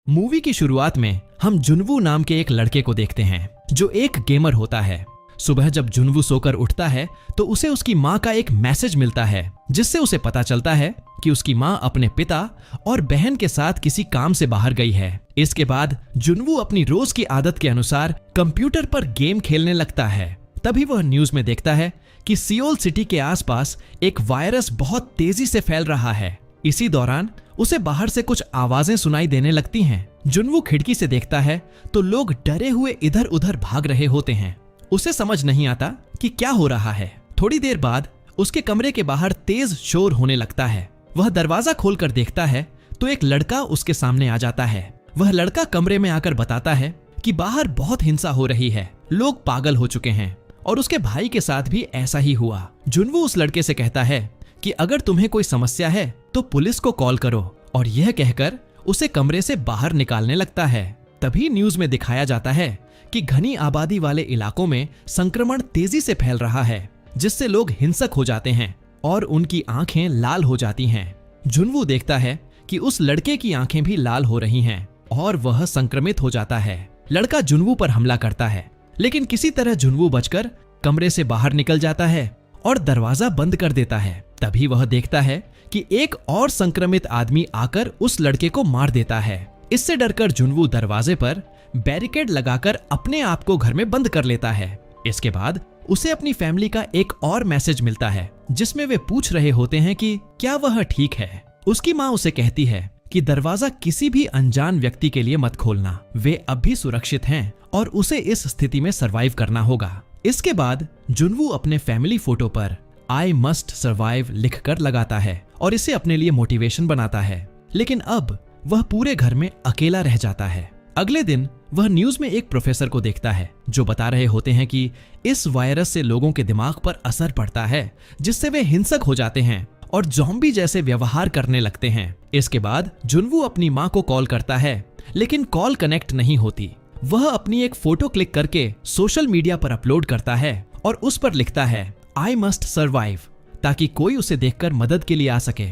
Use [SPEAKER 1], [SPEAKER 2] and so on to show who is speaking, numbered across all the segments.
[SPEAKER 1] Movie की शुरुआत में हम जुनवू नाम के एक लड़के को देखते हैं जो एक गेमर होता है। सुबह जब जुनवू सोकर उठता है तो उसे उसकी माँ का एक मैसेज मिलता है जिससे उसे पता चलता है कि उसकी माँ अपने पिता और बहन के साथ किसी काम से बाहर गई है। इसके बाद जुनवू अपनी रोज की आदत के अनुसार कंप्यूटर पर गेम खेलने लगता है। तभी वह न्यूज में देखता है कि सियोल सिटी के आसपास एक वायरस बहुत तेजी से फैल रहा है। इसी दौरान उसे बाहर से कुछ आवाजें सुनाई देने लगती हैं। जुनवू खिड़की से देखता है तो लोग डरे हुए इधर उधर भाग रहे होते हैं। उसे समझ नहीं आता कि क्या हो रहा है। थोड़ी देर बाद उसके कमरे के बाहर तेज शोर होने लगता है। वह दरवाजा खोलकर देखता है तो एक लड़का उसके सामने आ जाता है। वह लड़का कमरे में आकर बताता है कि बाहर बहुत हिंसा हो रही है, लोग पागल हो चुके हैं और उसके भाई के साथ भी ऐसा ही हुआ। जुनवू उस लड़के से कहता है कि अगर तुम्हें कोई समस्या है तो पुलिस को कॉल करो, और यह कहकर उसे कमरे से बाहर निकालने लगता है। तभी न्यूज में दिखाया जाता है कि घनी आबादी वाले इलाकों में संक्रमण तेजी से फैल रहा है जिससे लोग हिंसक हो जाते हैं और उनकी आंखें लाल हो जाती हैं। जुनवू देखता है कि उस लड़के की आंखें भी लाल हो रही हैं और वह संक्रमित हो जाता है। लड़का जुनवू पर हमला करता है, लेकिन किसी तरह जुनवू बचकर कमरे से बाहर निकल जाता है और दरवाजा बंद कर देता है। तभी वह देखता है कि एक और संक्रमित आदमी आकर उस लड़के को मार देता है। इससे डरकर जुनवू दरवाजे पर बैरिकेड लगाकर अपने आप को घर में बंद कर लेता है। इसके बाद उसे अपनी फैमिली का एक और मैसेज मिलता है जिसमें वे पूछ रहे होते हैं कि क्या वह ठीक है। उसकी माँ उसे कहती है कि दरवाजा किसी भी अनजान व्यक्ति के लिए मत खोलना, वे अब भी सुरक्षित हैं और उसे इस स्थिति में सरवाइव करना होगा। इसके बाद जुनवू अपने फैमिली फोटो पर आई मस्ट सर्वाइव लिखकर लगाता है और इसे अपने लिए मोटिवेशन बनाता है। लेकिन अब वह पूरे घर में अकेला रह जाता है। अगले दिन वह न्यूज में एक प्रोफेसर को देखता है जो बता रहे होते हैं कि इस वायरस से लोगों के दिमाग पर असर पड़ता है जिससे वे हिंसक हो जाते हैं और ज़ॉम्बी जैसे व्यवहार करने लगते हैं। इसके बाद जुनवू अपनी माँ को कॉल करता है, लेकिन कॉल कनेक्ट नहीं होती। वह अपनी एक फोटो क्लिक करके सोशल मीडिया पर अपलोड करता है और उस पर लिखता है आई मस्ट सर्वाइव, ताकि कोई उसे देखकर मदद के लिए आ सके।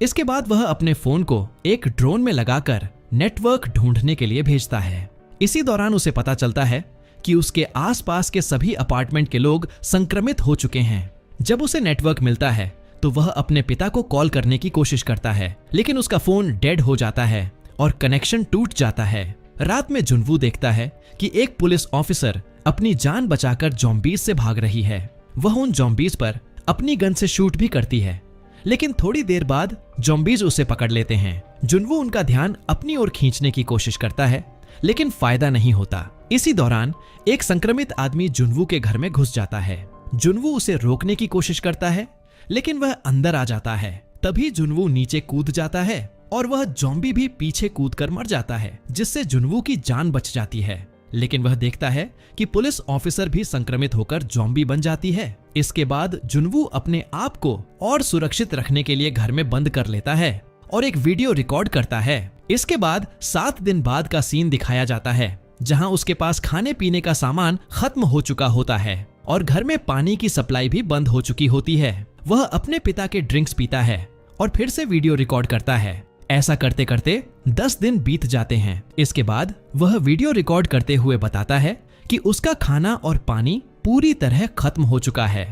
[SPEAKER 1] इसके बाद वह अपने फोन को एक ड्रोन में लगाकर नेटवर्क ढूंढने के लिए भेजता है। इसी दौरान उसे पता चलता है कि उसके आसपास के सभी अपार्टमेंट के लोग संक्रमित हो चुके हैं। जब उसे नेटवर्क मिलता है तो वह अपने पिता को कॉल करने की कोशिश करता है, लेकिन उसका फोन डेड हो जाता है और कनेक्शन टूट जाता है। रात में जुनवू देखता है कि एक पुलिस ऑफिसर अपनी जान बचाकर ज़ॉम्बीज से भाग रही है। वह उन ज़ॉम्बीज पर अपनी गन से शूट भी करती है, लेकिन थोड़ी देर बाद ज़ॉम्बीज उसे पकड़ लेते हैं। जुनवू उनका ध्यान अपनी ओर खींचने की कोशिश करता है, लेकिन फायदा नहीं होता। इसी दौरान एक संक्रमित आदमी जुनवू के घर में घुस जाता है। जुनवू उसे रोकने की कोशिश करता है, लेकिन वह अंदर आ जाता है। तभी जुनवू नीचे कूद जाता है और वह ज़ॉम्बी भी पीछे कूदकर मर जाता है, जिससे जुनवू की जान बच जाती है। लेकिन वह देखता है कि पुलिस ऑफिसर भी संक्रमित होकर ज़ॉम्बी बन जाती है। इसके बाद जुनवू अपने आप को और सुरक्षित रखने के लिए घर में बंद कर लेता है और एक वीडियो रिकॉर्ड करता है। इसके बाद 7 दिन बाद का सीन दिखाया जाता है, जहां उसके पास खाने पीने का सामान खत्म हो चुका होता है और घर में पानी की सप्लाई भी बंद हो चुकी होती है। वह अपने पिता के ड्रिंक्स पीता है और फिर से वीडियो रिकॉर्ड करता है। ऐसा करते करते 10 दिन बीत जाते हैं। इसके बाद वह वीडियो रिकॉर्ड करते हुए बताता है कि उसका खाना और पानी पूरी तरह खत्म हो चुका है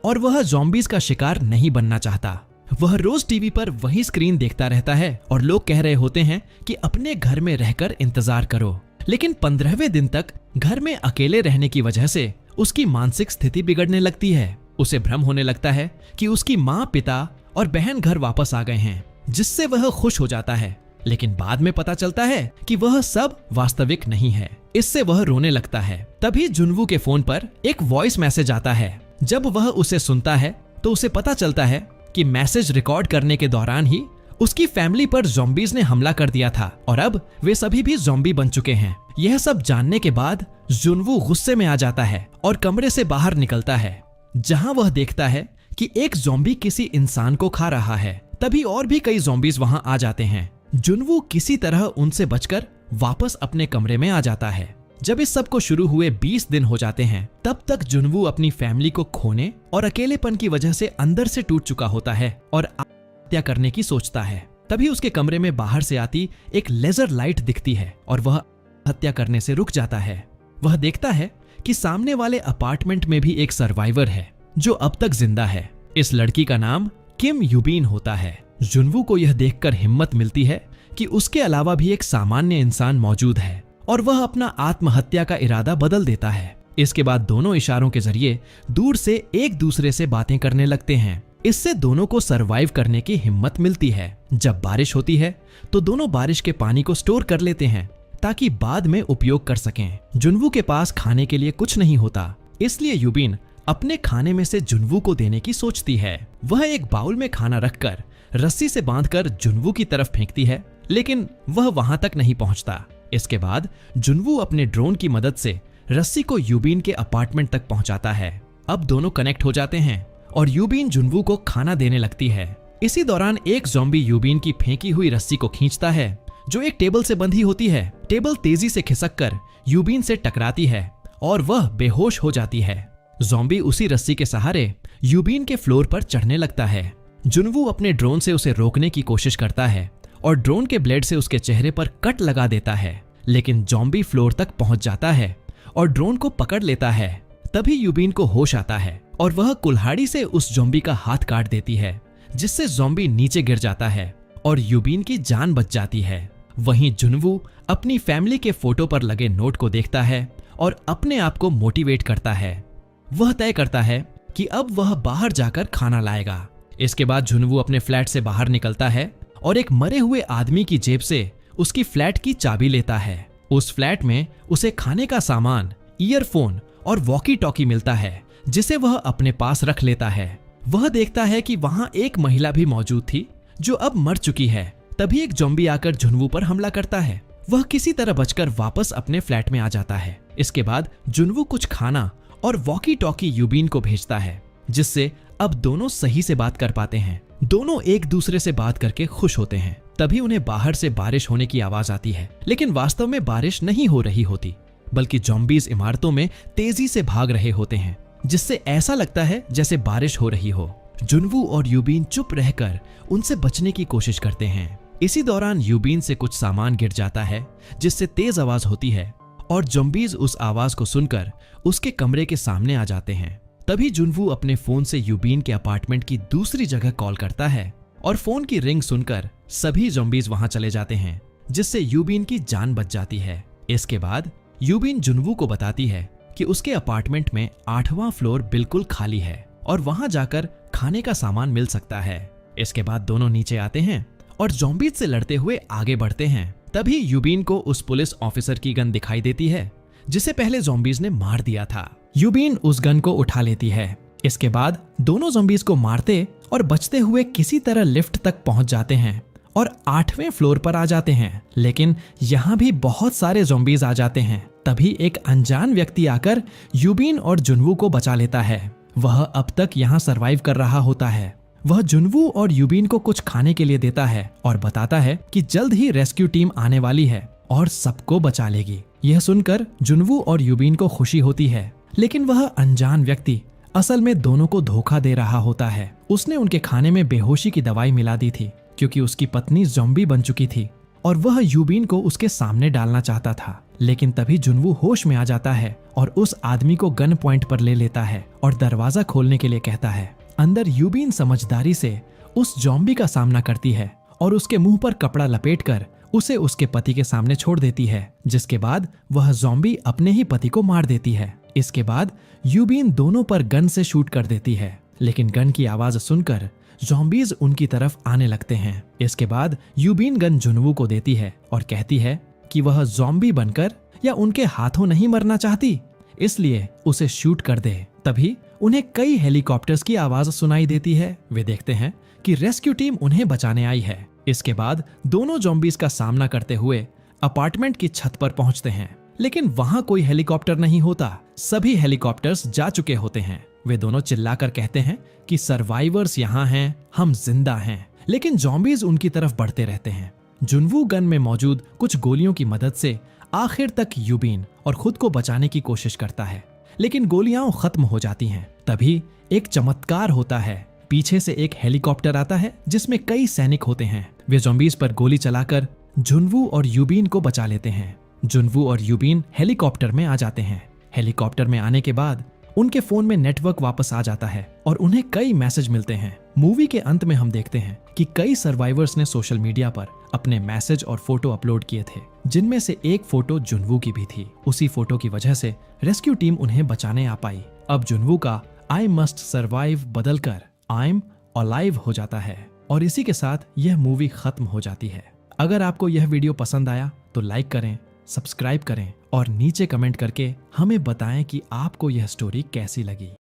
[SPEAKER 1] और वह ज़ॉम्बीज का शिकार नहीं बनना चाहता। वह रोज टीवी पर वही स्क्रीन देखता रहता है और लोग कह रहे होते हैं कि अपने घर में रहकर इंतजार करो। लेकिन 15वें दिन तक घर में अकेले रहने की वजह से उसकी मानसिक स्थिति बिगड़ने लगती है। उसे भ्रम होने लगता है कि उसकी माँ, पिता और बहन घर वापस आ गए हैं, जिससे वह खुश हो जाता है। लेकिन बाद में पता चलता है कि वह सब वास्तविक नहीं है। इससे वह रोने लगता है। तभी जुनवू के फोन पर एक वॉइस मैसेज आता है। जब वह उसे सुनता है तो उसे पता चलता है कि मैसेज रिकॉर्ड करने के दौरान ही उसकी फैमिली पर ज़ॉम्बीज ने हमला कर दिया था और अब वे सभी भी ज़ॉम्बी बन चुके हैं। यह सब जानने के बाद जुनवू गुस्से में आ जाता है और कमरे से बाहर निकलता है, जहां वह देखता है कि एक ज़ॉम्बी किसी इंसान को खा रहा है। तभी और भी कई ज़ॉम्बीज वहां आ जाते हैं। जुनवू किसी तरह उनसे बचकर वापस अपने कमरे में आ जाता है। जब इस सब को शुरू हुए 20 दिन हो जाते हैं, तब तक जुनवू अपनी फैमिली को खोने और अकेलेपन की वजह से अंदर से टूट चुका होता है और आत्महत्या करने की सोचता है। तभी उसके कमरे में बाहर से आती एक लेजर लाइट दिखती है और वह हत्या करने से रुक जाता है। वह देखता है कि सामने वाले अपार्टमेंट में भी एक सर्वाइवर है जो अब तक जिंदा है। इस लड़की का नाम किम यूबीन होता है। जुनवू को यह देखकर हिम्मत मिलती है कि उसके अलावा भी एक सामान्य इंसान मौजूद है और वह अपना आत्महत्या का इरादा बदल देता है। इसके बाद दोनों इशारों के जरिए दूर से एक दूसरे से बातें करने लगते हैं। इससे दोनों को सरवाइव करने की हिम्मत मिलती है। जब बारिश होती है तो दोनों बारिश के पानी को स्टोर कर लेते हैं ताकि बाद में उपयोग कर सकें। जुनवू के पास खाने के लिए कुछ नहीं होता, इसलिए यूबीन अपने खाने में से जुनवू को देने की सोचती है। वह एक बाउल में खाना रखकर रस्सी से बांधकर जुनवू की तरफ फेंकती है, लेकिन वह वहां तक नहीं पहुंचता। इसके बाद जुनवू अपने ड्रोन की मदद से रस्सी को यूबीन के अपार्टमेंट तक पहुंचाता है। अब दोनों कनेक्ट हो जाते हैं और यूबीन जुनवू को खाना देने लगती है। इसी दौरान एक ज़ॉम्बी यूबीन की फेंकी हुई रस्सी को खींचता है जो एक टेबल से बंधी होती है। टेबल तेजी से खिसककर यूबीन से टकराती है और वह बेहोश हो जाती है। ज़ॉम्बी उसी रस्सी के सहारे यूबीन के फ्लोर पर चढ़ने लगता है। जुनवू अपने ड्रोन से उसे रोकने की कोशिश करता है और ड्रोन के ब्लेड से उसके चेहरे पर कट लगा देता है, लेकिन ज़ॉम्बी फ्लोर तक पहुंच जाता है और ड्रोन को पकड़ लेता है। तभी यूबीन को होश आता है और वह कुल्हाड़ी से उस ज़ॉम्बी का हाथ काट देती है, जिससे ज़ॉम्बी नीचे गिर जाता है और यूबीन की जान बच जाती है। वहीं जुनवू अपनी फैमिली के फोटो पर लगे नोट को देखता है और अपने आप को मोटिवेट करता है। वह तय करता है कि अब वह बाहर जाकर खाना लाएगा। इसके बाद जुनवू अपने फ्लैट से बाहर निकलता है और एक मरे हुए आदमी की जेब से उसकी फ्लैट की चाबी लेता है। उस फ्लैट में उसे खाने का सामान, ईयरफोन और वॉकी टॉकी मिलता है, जिसे वह अपने पास रख लेता है। वह देखता है कि वहां एक महिला भी मौजूद थी जो अब मर चुकी है। तभी एक ज़ॉम्बी आकर जुनवू पर हमला करता है। वह किसी तरह बचकर वापस अपने फ्लैट में आ जाता है। इसके बाद जुनवू कुछ खाना और वॉकी टॉकी यूबीन को भेजता है, जिससे अब दोनों सही से बात कर पाते हैं। दोनों एक दूसरे से बात करके खुश होते हैं। तभी उन्हें बाहर से बारिश होने की आवाज आती है, लेकिन वास्तव में बारिश नहीं हो रही होती, बल्कि ज़ॉम्बीज इमारतों में तेजी से भाग रहे होते हैं, जिससे ऐसा लगता है जैसे बारिश हो रही हो। जुनवू और यूबीन चुप रहकर उनसे बचने की कोशिश करते हैं। इसी दौरान यूबीन से कुछ सामान गिर जाता है, जिससे तेज आवाज होती है और ज़ॉम्बीज उस आवाज को सुनकर उसके कमरे के सामने आ जाते हैं। तभी जुनवू अपने फोन से यूबीन के अपार्टमेंट की दूसरी जगह कॉल करता है और फोन की रिंग सुनकर सभी ज़ॉम्बीज वहां चले जाते हैं, जिससे यूबीन की जान बच जाती है। इसके बाद यूबीन जुनवू को बताती है कि उसके अपार्टमेंट में 8वां फ्लोर बिल्कुल खाली है और वहां जाकर खाने का सामान मिल सकता है। इसके बाद दोनों नीचे आते हैं और ज़ॉम्बीज से लड़ते हुए आगे बढ़ते हैं। तभी यूबीन को उस पुलिस ऑफिसर की गन दिखाई देती है, जिसे पहले ज़ॉम्बीज ने मार दिया था। यूबीन उस गन को उठा लेती है। इसके बाद दोनों ज़ॉम्बीज को मारते और बचते हुए किसी तरह लिफ्ट तक पहुंच जाते हैं और 8वें फ्लोर पर आ जाते हैं, लेकिन यहाँ भी बहुत सारे ज़ॉम्बीज आ जाते हैं। तभी एक अनजान व्यक्ति आकर यूबीन और जुनवू को बचा लेता है। वह अब तक यहाँ सरवाइव कर रहा होता है। वह जुनवू और यूबीन को कुछ खाने के लिए देता है और बताता है कि जल्द ही रेस्क्यू टीम आने वाली है और सबको बचा लेगी। यह सुनकर जुनवू और यूबीन को खुशी होती है, लेकिन वह अनजान व्यक्ति असल में दोनों को धोखा दे रहा होता है। उसने उनके खाने में बेहोशी की दवाई मिला दी थी, क्योंकि उसकी पत्नी ज़ॉम्बी बन चुकी थी और वह यूबीन को उसके सामने डालना चाहता था। लेकिन तभी जुनवू होश में आ जाता है और उस आदमी को गन पॉइंट पर ले लेता है और दरवाजा खोलने के लिए कहता है। अंदर यूबीन समझदारी से उस ज़ॉम्बी का सामना करती है और उसके मुंह पर कपड़ा लपेटकर उसे उसके पति के सामने छोड़ देती है, जिसके बाद वह ज़ॉम्बी अपने ही पति को मार देती है। इसके बाद यूबीन दोनों पर गन से शूट कर देती है, लेकिन गन की आवाज सुनकर ज़ॉम्बीज उनकी तरफ आने लगते हैं। इसके बाद यूबीन गन जुनवू को देती है और कहती है कि वह ज़ॉम्बी बनकर या उनके हाथों नहीं मरना चाहती, इसलिए उसे शूट कर दे। तभी उन्हें कई हेलीकॉप्टर्स की आवाज सुनाई देती है। वे देखते हैं कि रेस्क्यू टीम उन्हें बचाने आई है। इसके बाद दोनों ज़ॉम्बीज का सामना करते हुए अपार्टमेंट की छत पर पहुंचते हैं, लेकिन वहां कोई हेलीकॉप्टर नहीं होता। सभी हेलीकॉप्टर्स जा चुके होते हैं। वे दोनों चिल्लाकर कहते हैं कि सर्वाइवर्स यहाँ हैं, हम जिंदा हैं, लेकिन ज़ॉम्बीज उनकी तरफ बढ़ते रहते हैं। जुनवू गन में मौजूद कुछ गोलियों की मदद से आखिर तक यूबीन और खुद को बचाने की कोशिश करता है, लेकिन गोलियां खत्म हो जाती हैं। तभी एक चमत्कार होता है। पीछे से एक हेलीकॉप्टर आता है जिसमें कई सैनिक होते हैं। वे ज़ॉम्बीज पर गोली चलाकर जुनवू और यूबीन को बचा लेते हैं। जुनवू और यूबीन हेलीकॉप्टर में आ जाते हैं। हेलीकॉप्टर में आने के बाद उनके फोन में नेटवर्क वापस आ जाता है और उन्हें कई मैसेज मिलते हैं। मूवी के अंत में हम देखते हैं कि कई सर्वाइवर्स ने सोशल मीडिया पर अपने मैसेज और फोटो अपलोड किए थे, जिनमें से एक फोटो जुनवू की भी थी। उसी फोटो की वजह से रेस्क्यू टीम उन्हें बचाने आ पाई। अब जुनवू का आई मस्ट सर्वाइव बदलकर आई एम अलाइव हो जाता है और इसी के साथ यह मूवी खत्म हो जाती है। अगर आपको यह वीडियो पसंद आया तो लाइक करें, सब्सक्राइब करें और नीचे कमेंट करके हमें बताएं कि आपको यह स्टोरी कैसी लगी।